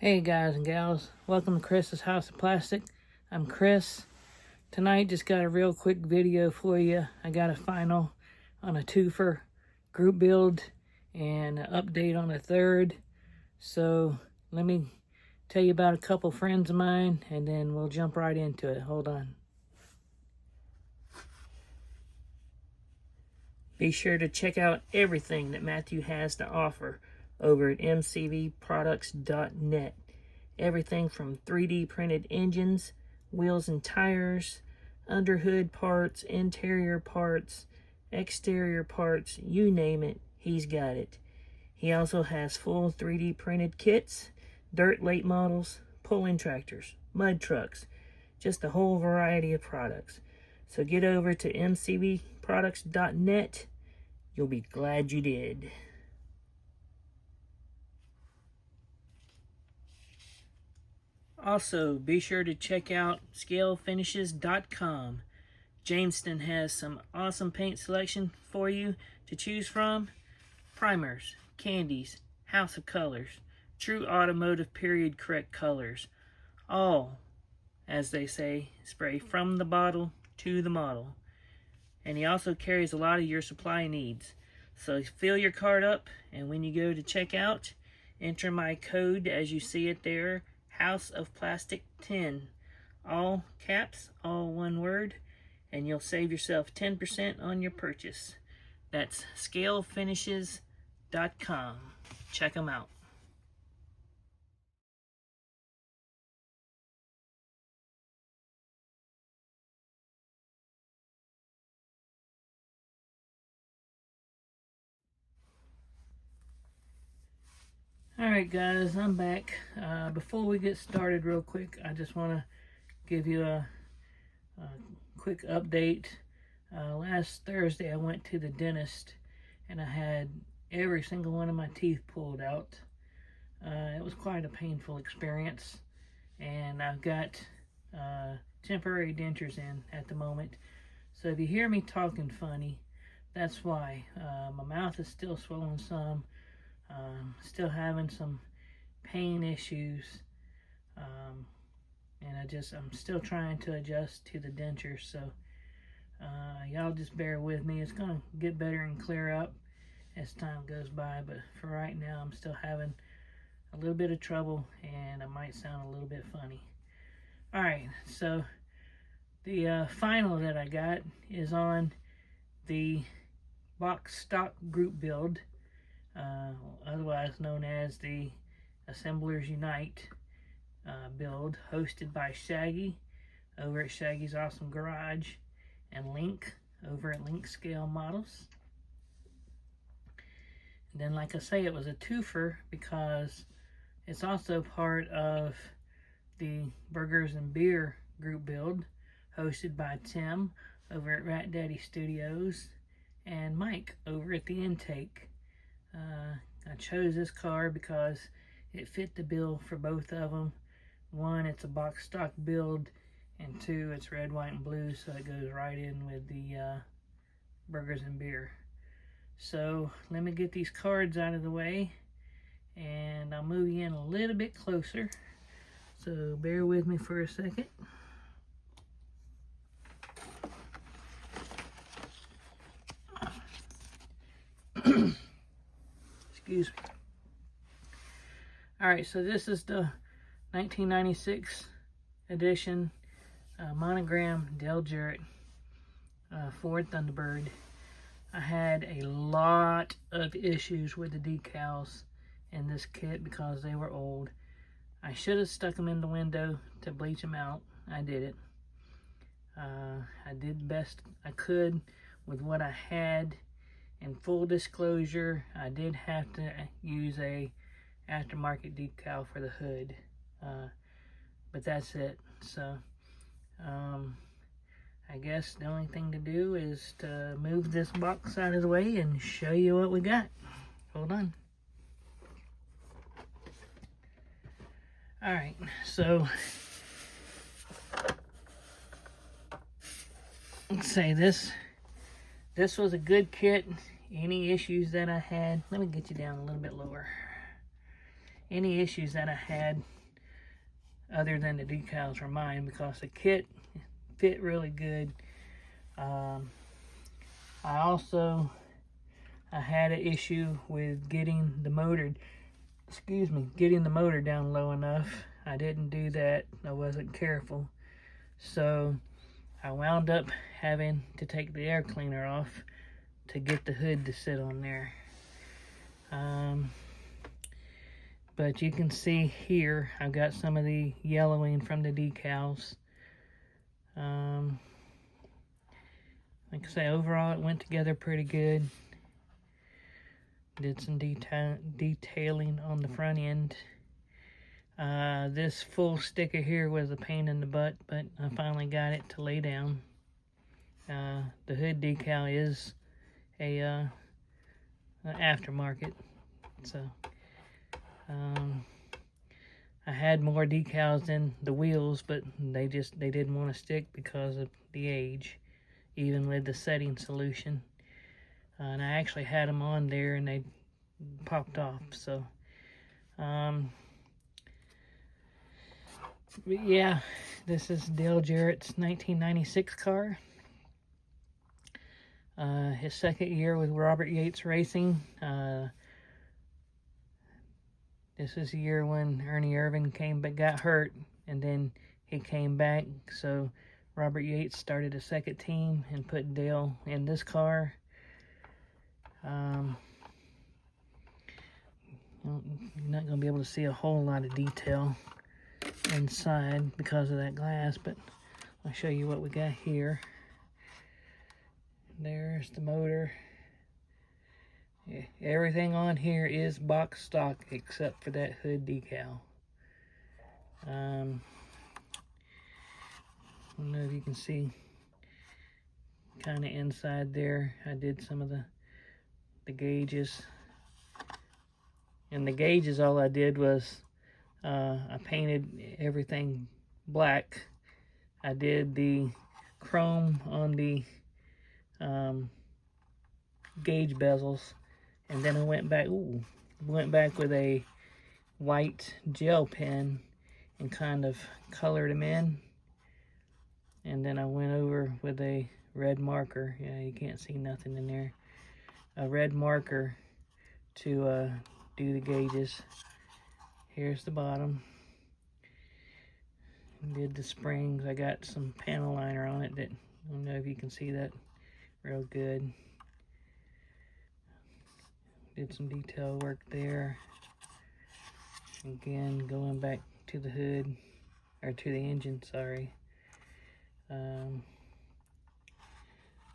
Hey guys and gals, welcome to Chris's House of Plastic. I'm Chris. Tonight just got a real quick video for you. I got a final on a twofer group build and an update on a third. So let me tell you about a couple friends of mine and then we'll jump right into it. Hold on. Be sure to check out everything that Matthew has to offer over at mcvproducts.net. Everything from 3D printed engines, wheels and tires, underhood parts, interior parts, exterior parts, you name it, he's got it. He also has full 3D printed kits, dirt late models, pull-in tractors, mud trucks, just a whole variety of products. So get over to mcvproducts.net. You'll be glad you did. Also, be sure to check out scalefinishes.com. Jamestown has some awesome paint selection for you to choose from. Primers, candies, house of colors, true automotive period correct colors. All, as they say, spray from the bottle to the model. And he also carries a lot of your supply needs. So fill your cart up, and when you go to check out, enter my code as you see it there, House of Plastic 10. All caps, all one word, and you'll save yourself 10% on your purchase. That's scalefinishes.com. Check them out. Alright guys, I'm back. Before we get started real quick, I just want to give you a quick update. Last Thursday I went to the dentist and I had every single one of my teeth pulled out. It was quite a painful experience, and I've got temporary dentures in at the moment. So if you hear me talking funny, that's why. My mouth is still swollen some. Still having some pain issues, and I'm still trying to adjust to the dentures, so y'all just bear with me. It's gonna get better and clear up as time goes by, but for right now I'm still having a little bit of trouble and I might sound a little bit funny. Alright, so the final that I got is on the box stock group build, otherwise known as the Assemblers Unite build, hosted by Shaggy over at Shaggy's Awesome Garage and Link over at Link Scale Models. And then, like I say, it was a twofer because it's also part of the Burgers and Beer group build, hosted by Tim over at Rat Daddy Studios and Mike over at The Intake. I chose this car because it fit the bill for both of them. One, it's a box stock build, and two, it's red, white, and blue, so it goes right in with the Burgers and Beer. So let me get these cards out of the way, and I'll move you in a little bit closer. So bear with me for a second. Excuse me. Alright, so this is the 1996 edition monogram Dale Jarrett Ford Thunderbird. I had a lot of issues with the decals in this kit because they were old. I should have stuck them in the window to bleach them out. I did it. I did the best I could with what I had. In full disclosure, I did have to use a aftermarket decal for the hood, but that's it. So I guess the only thing to do is to move this box out of the way and show you what we got. Hold on. Alright, so let's say this was a good kit. Any issues that I had, let me get you down a little bit lower. any issues that I had other than the decals were mine, because the kit fit really good. I had an issue with getting the motor, getting the motor down low enough. I didn't do that. I wasn't careful. So I wound up having to take the air cleaner off to get the hood to sit on there. But you can see here, I've got some of the yellowing from the decals. Like I say, overall it went together pretty good. Did some detailing on the front end. This full sticker here was a pain in the butt, but I finally got it to lay down. The hood decal is an aftermarket, so I had more decals than the wheels, but they didn't want to stick because of the age, even with the setting solution. And I actually had them on there and they popped off. So but yeah, this is Dale Jarrett's 1996 car. His second year with Robert Yates Racing. This is the year when Ernie Irvan got hurt, and then he came back. So Robert Yates started a second team and put Dale in this car. You're not going to be able to see a whole lot of detail inside because of that glass, but I'll show you what we got here. There's the motor. Yeah, everything on here is box stock except for that hood decal. I don't know if you can see kind of inside there. I did some of the gauges. And the gauges, all I did was I painted everything black. I did the chrome on the gauge bezels, and then I went back with a white gel pen and kind of colored them in, and then I went over with a red marker. Yeah, you can't see nothing in there. A red marker to do the gauges. Here's the bottom. Did the springs. I got some panel liner on it that I don't know if you can see that real good. Did some detail work there. Again, going back to the hood, or to the engine, sorry.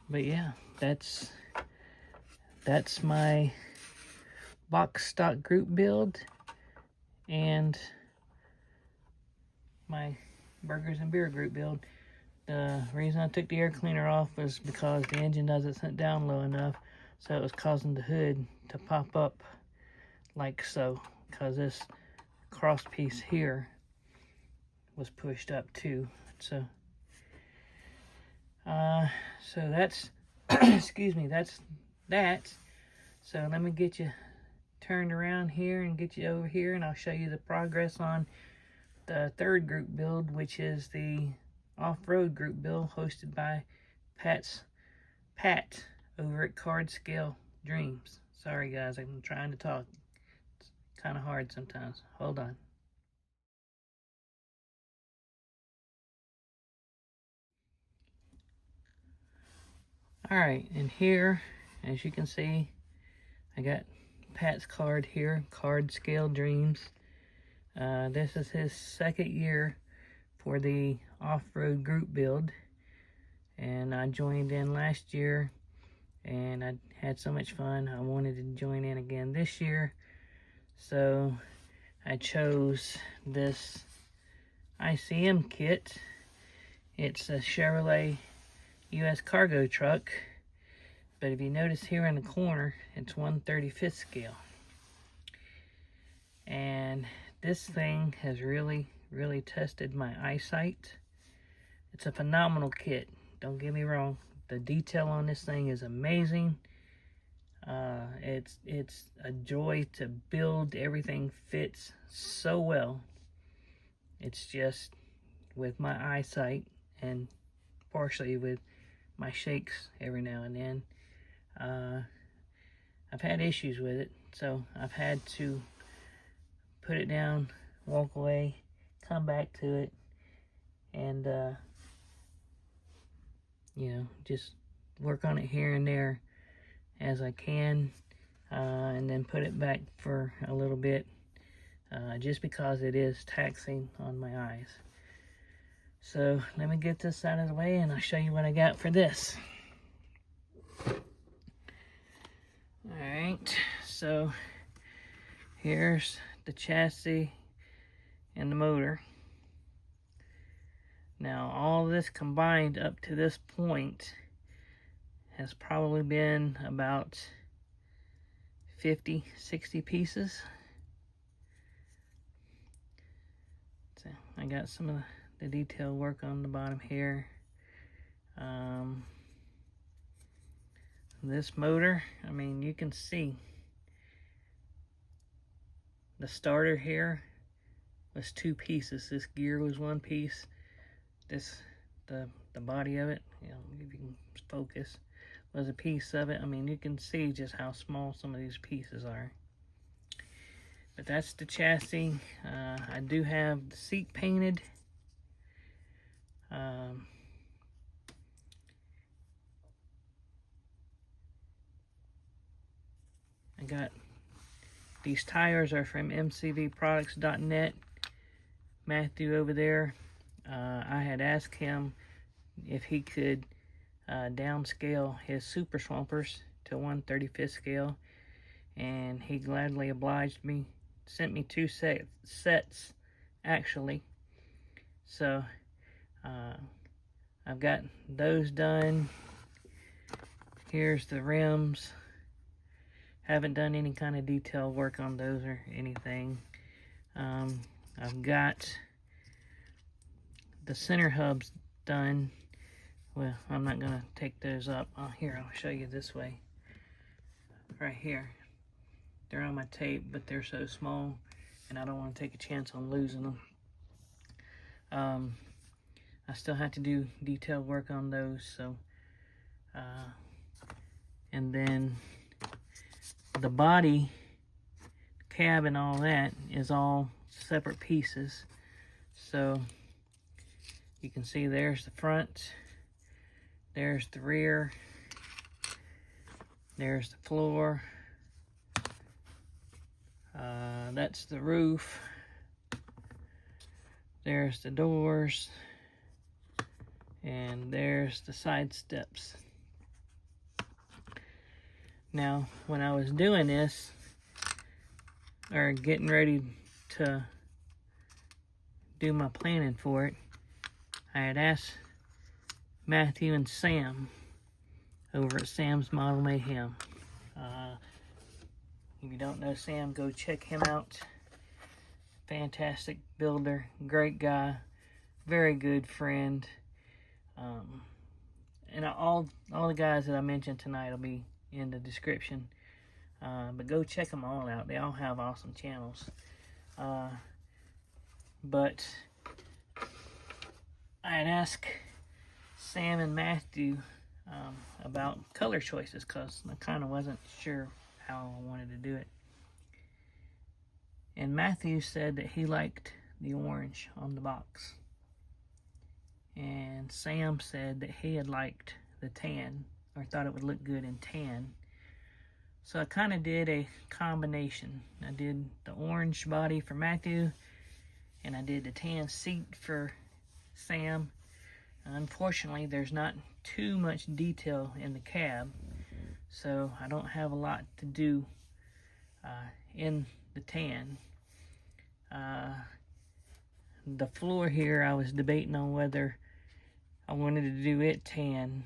But yeah, that's my box stock group build and my burgers and beer group build. The reason I took the air cleaner off was because the engine doesn't sit down low enough, so it was causing the hood to pop up like so, because this cross piece here was pushed up too. So that's excuse me, that's that. So let me get you turned around here and get you over here, and I'll show you the progress on the third group build, which is the off-road group build hosted by Pat over at Card Scale Dreams. Sorry guys, I'm trying to talk. It's kind of hard sometimes. Hold on. Alright, and here, as you can see, I got Pat's card here, Card Scale Dreams. This is his second year for the off-road group build, and I joined in last year and I had so much fun I wanted to join in again this year. So I chose this ICM kit. It's a Chevrolet US cargo truck, but if you notice here in the corner, it's 1/35th scale. And this thing has really tested my eyesight. It's a phenomenal kit, don't get me wrong. The detail on this thing is amazing. It's a joy to build. Everything fits so well. It's just with my eyesight and partially with my shakes every now and then. I've had issues with it, so I've had to put it down, walk away, come back to it, and you know, just work on it here and there as I can, and then put it back for a little bit, just because it is taxing on my eyes. So let me get this out of the way and I'll show you what I got for this. Alright, so here's the chassis and the motor. Now all this combined up to this point has probably been about 50, 60 pieces. So I got some of the detail work on the bottom here. This motor, I mean, you can see the starter here was 2 pieces. This gear was 1 piece. This, the body of it, you know, if you can focus, was a piece of it. I mean, you can see just how small some of these pieces are. But that's the chassis. I do have the seat painted. I got these tires are from mcvproducts.net. Matthew over there, I had asked him if he could downscale his Super Swampers to 1/35 scale, and he gladly obliged me. Sent me 2 sets actually. So I've got those done. Here's the rims. Haven't done any kind of detail work on those or anything. I've got the center hubs done. Well, I'm not gonna take those up. Oh, here, I'll show you this way. Right here. They're on my tape, but they're so small, and I don't want to take a chance on losing them. I still have to do detail work on those, so and then the body, cab, and all that is all separate pieces. So you can see there's the front, there's the rear, there's the floor, that's the roof, there's the doors, and there's the side steps. Now, when I was doing this, or getting ready to do my planning for it, I had asked Matthew and Sam over at Sam's Model Mayhem. If you don't know Sam, go check him out. Fantastic builder, great guy, very good friend. And all the guys that I mentioned tonight will be in the description. But go check them all out. They all have awesome channels. But I had asked Sam and Matthew about color choices, because I kind of wasn't sure how I wanted to do it. And Matthew said that he liked the orange on the box. And Sam said that he had liked the tan, or thought it would look good in tan. So I kind of did a combination. I did the orange body for Matthew, and I did the tan seat for Sam. Unfortunately, there's not too much detail in the cab, so I don't have a lot to do in the tan. The floor here, I was debating on whether I wanted to do it tan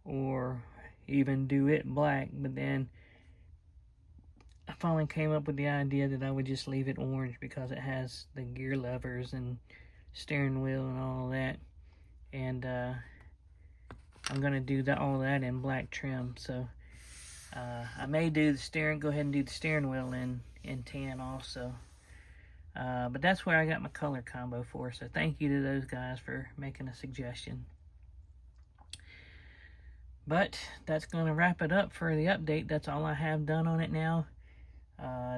or even do it black, but then I finally came up with the idea that I would just leave it orange because it has the gear levers and steering wheel and all that. And I'm gonna do all that in black trim. So I may do the steering, go ahead and do the steering wheel in tan also. But that's where I got my color combo for. So thank you to those guys for making a suggestion. But that's going to wrap it up for the update. That's all I have done on it now.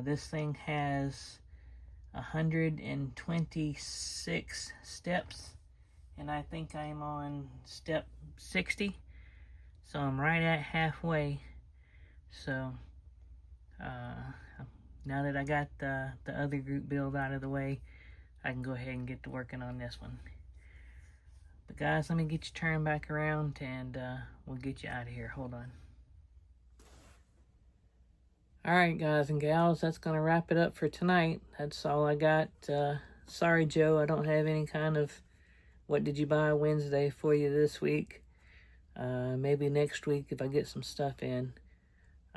This thing has 126 steps, and I think I'm on step 60, so I'm right at halfway. So now that I got the other group build out of the way, I can go ahead and get to working on this one. But guys, let me get you turned back around, and we'll get you out of here. Hold on. Alright guys and gals, that's going to wrap it up for tonight. That's all I got. Sorry Joe, I don't have any kind of what did you buy Wednesday for you this week. Maybe next week if I get some stuff in.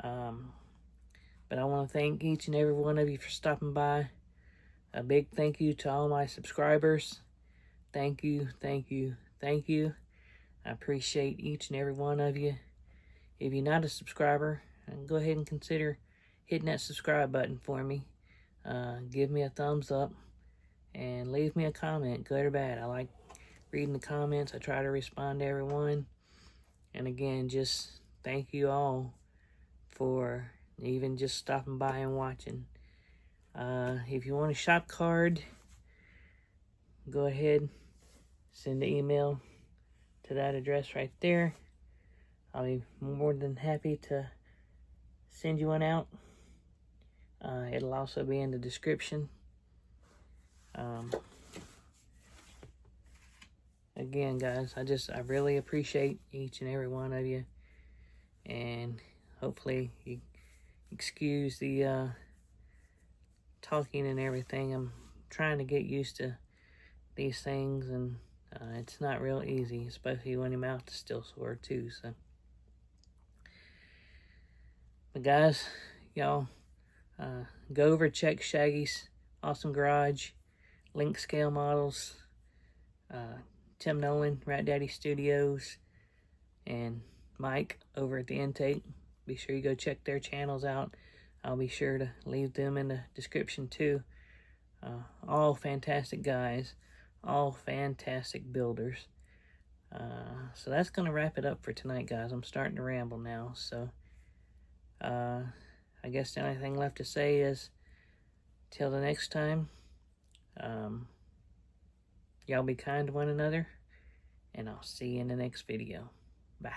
But I want to thank each and every one of you for stopping by. A big thank you to all my subscribers. Thank you, thank you, thank you. I appreciate each and every one of you. If you're not a subscriber, go ahead and consider hitting that subscribe button for me. Give me a thumbs up and leave me a comment, good or bad. I like reading the comments. I try to respond to everyone. And again, just thank you all for even just stopping by and watching. If you want a shop card, go ahead, send an email to that address right there. I'll be more than happy to send you one out. It'll also be in the description. Again, guys, I really appreciate each and every one of you. And hopefully you excuse the talking and everything. I'm trying to get used to these things, and it's not real easy, especially when your mouth is still sore too. So, but guys, y'all go over, check Shaggy's awesome garage, Link scale models, Tim Nolan, Rat Daddy Studios, and Mike over at the Intake. Be sure you go check their channels out. I'll be sure to leave them in the description too. All fantastic guys, all fantastic builders. So that's going to wrap it up for tonight, guys. I'm starting to ramble now, so I guess the only thing left to say is till the next time, y'all be kind to one another, and I'll see you in the next video. Bye.